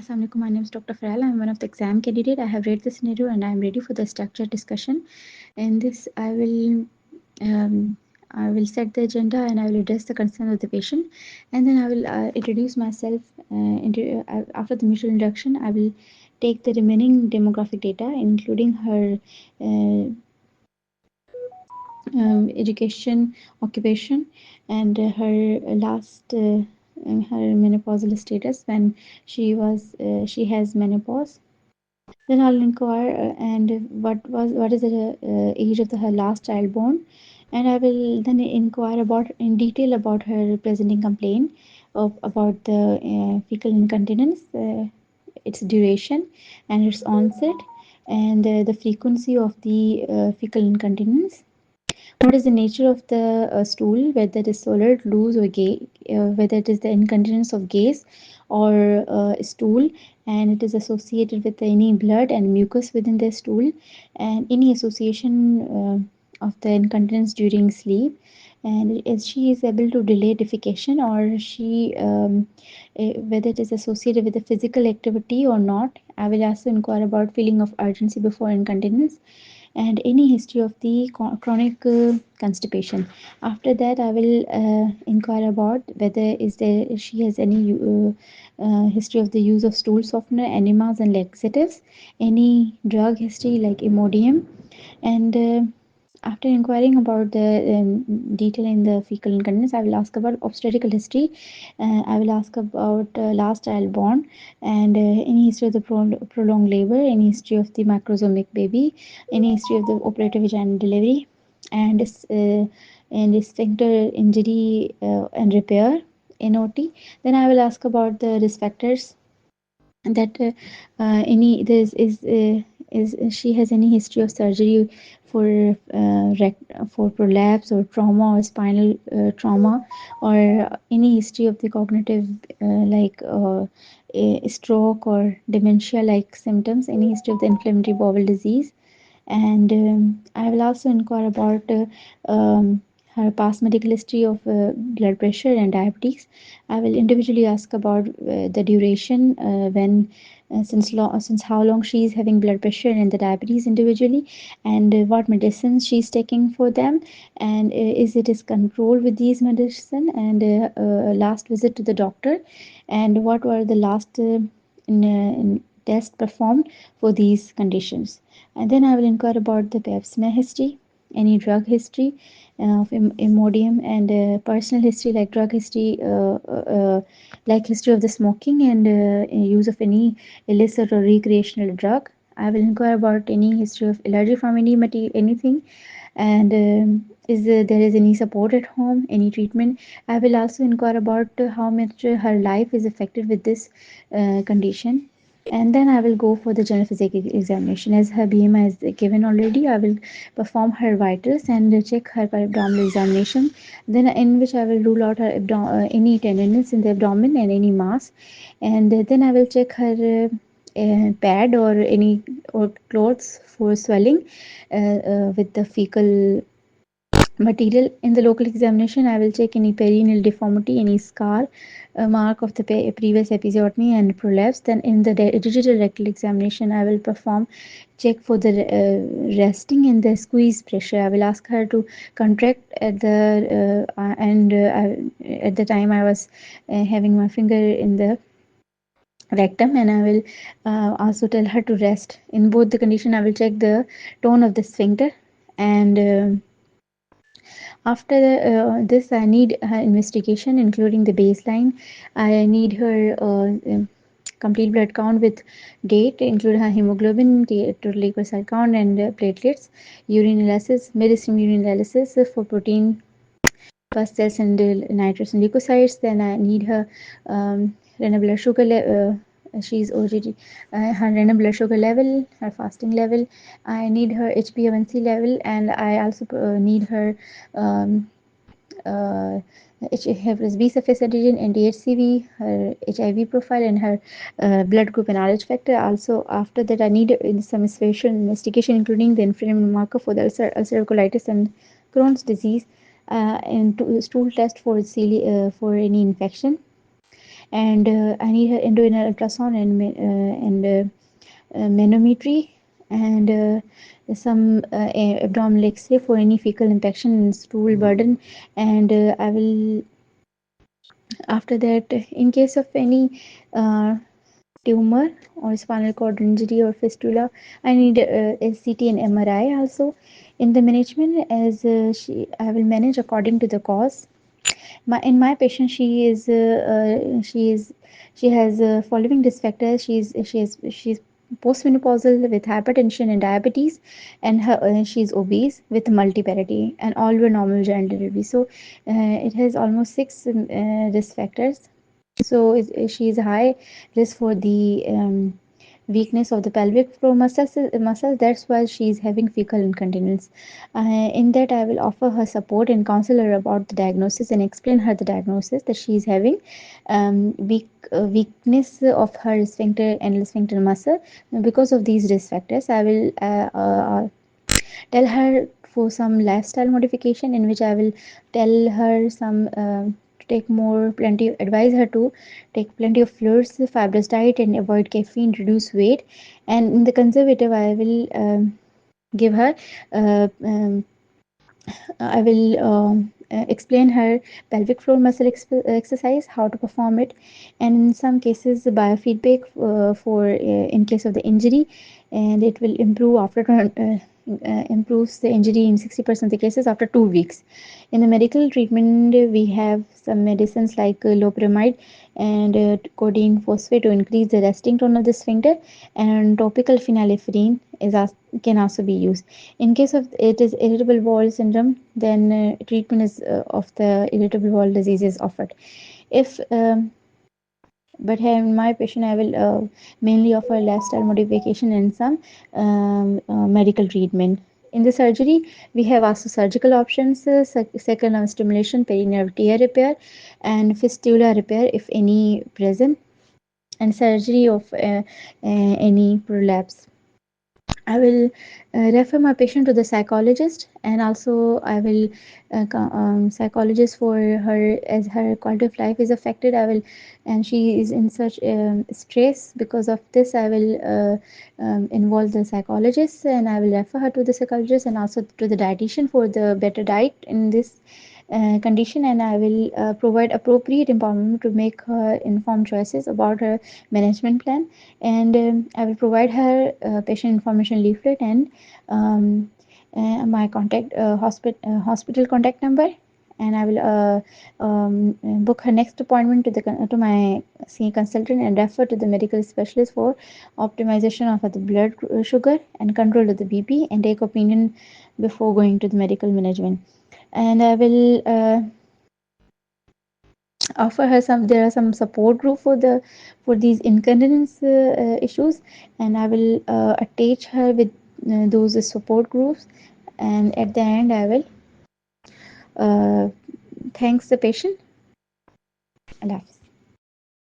Assalamu alaikum. My name is Dr. Faryal. I'm one of the exam candidate. I have read the scenario and I'm ready for the structured discussion. In this, I will set the agenda and I will address the concern of the patient, and then I will introduce myself. After the mutual introduction, I will take the remaining demographic data, including her education, occupation, and her last her menopausal status when she has menopause. Then I'll inquire and what is the age of her last child born, and I will then inquire about in detail about her presenting complaint about the fecal incontinence, its duration and its onset, and the frequency of the fecal incontinence. What is the nature of the stool, whether it is solid, loose, or whether it is the incontinence of gas or stool, and it is associated with any blood and mucus within the stool, and any association of the incontinence during sleep, and if she is able to delay defecation, or whether it is associated with the physical activity or not. I will also inquire about feeling of urgency before incontinence and any history of the chronic constipation. After that, I will inquire about whether is there she has any history of the use of stool softener, enemas, and laxatives, any drug history like Imodium, and after inquiring about the detail in the fecal incontinence, I will ask about obstetrical history. I will ask about last child born and any history of the prolonged labor, any history of the macrosomic baby, any history of the operative vaginal delivery, and sphincter injury and repair (NOT). Then I will ask about the risk factors that any this is she has any history of surgery for for prolapse or trauma or spinal trauma, or any history of the cognitive like a stroke or dementia like symptoms, any history of the inflammatory bowel disease, and I will also inquire about her past medical history of blood pressure and diabetes. I will individually ask about the duration when since how long she is having blood pressure and the diabetes individually, and what medicines she is taking for them, and is it is controlled with these medicine, and last visit to the doctor, and what were the last test performed for these conditions. And then I will inquire about the pap smear history, any drug history of Imodium, and personal history like drug history, like history of the smoking and use of any illicit or recreational drug. I will inquire about any history of allergy from any material, anything, and is there is any support at home, any treatment. I will also inquire about how much her life is affected with this condition, and then I will go for the general physical examination. As her BMI is given already, I will perform her vitals and check her abdominal examination, then in which I will rule out her any tenderness in the abdomen and any mass, and then I will check her pad or any or clothes for swelling with the fecal material. In the local examination, I will check any perineal deformity, any scar, mark of the previous episiotomy and prolapse. Then in the digital rectal examination, I will perform check for the resting and the squeeze pressure. I will ask her to contract at the and at the time I was having my finger in the rectum, and I will also tell her to rest. In both the condition, I will check the tone of the sphincter, and after this, I need her investigation, including the baseline. I need her complete blood count with date, include her hemoglobin, total leukocyte count, and platelets, urine analysis, midstream urine analysis for protein, pus cells, and nitrous and leukocytes. Then I need her renal blood sugar level. She's already her renal blood sugar level, her fasting level. I need her HbA1c level, and I also need her um, uh, hepatitis B surface antigen and DHCV, her HIV profile, and her blood group and RH factor. Also, after that, I need some special investigation, including the inflammatory marker for the ulcerative colitis and Crohn's disease, and stool test for for any infection. and I need her endorenal ultrasound and manometry and some abdominal X-ray for any fecal infection and stool burden. And I will, after that, in case of any uh, tumor or spinal cord injury or fistula, I need SCT and MRI also in the management, as I will manage according to the cause. My patient, she has following risk factors. She's postmenopausal with hypertension and diabetes, and she's obese with multiparity, and all were normal during delivery. So it has almost six risk factors. So she is high risk for the weakness of the pelvic floor muscles. That's why she is having fecal incontinence. In that, I will offer her support and counsel her about the diagnosis and explain her the diagnosis that she is having weakness of her sphincter and sphincter muscle. Because of these risk factors, I will tell her for some lifestyle modification, in which I will tell her some to take more plenty, advise her to take plenty of fluids, fibrous diet, and avoid caffeine, reduce weight. And in the conservative, I will give her I will explain her pelvic floor muscle exercise, how to perform it, and in some cases biofeedback for in case of the injury, and it will improve after improves the injury in 60% of the cases after 2 weeks. In the medical treatment, we have some medicines like loperamide and codeine phosphate to increase the resting tone of the sphincter, and topical phenylephrine can also be used. In case of it is irritable bowel syndrome, then treatment is of the irritable bowel disease is offered. If but in my patient, I will mainly offer lifestyle modification and some medical treatment. In the surgery, we have also surgical options: sacral nerve stimulation, perineal tear repair, and fistula repair if any present, and surgery of any prolapse. I will refer my patient to the psychologist, and also I will psychologist for her, as her quality of life is affected. I will, and she is in such stress. Because of this, I will involve the psychologist, and I will refer her to the psychologist and also to the dietitian for the better diet in this condition, and I will provide appropriate empowerment to make her informed choices about her management plan. And I will provide her patient information leaflet and my hospital contact number, and I will book her next appointment to my senior consultant and refer to the medical specialist for optimization of the blood sugar and control of the BP, and take opinion before going to the medical management. And I will offer her some, there are some support group for these incontinence issues, and I will attach her with those support groups, and at the end I will thanks the patient. Allah Hafiz.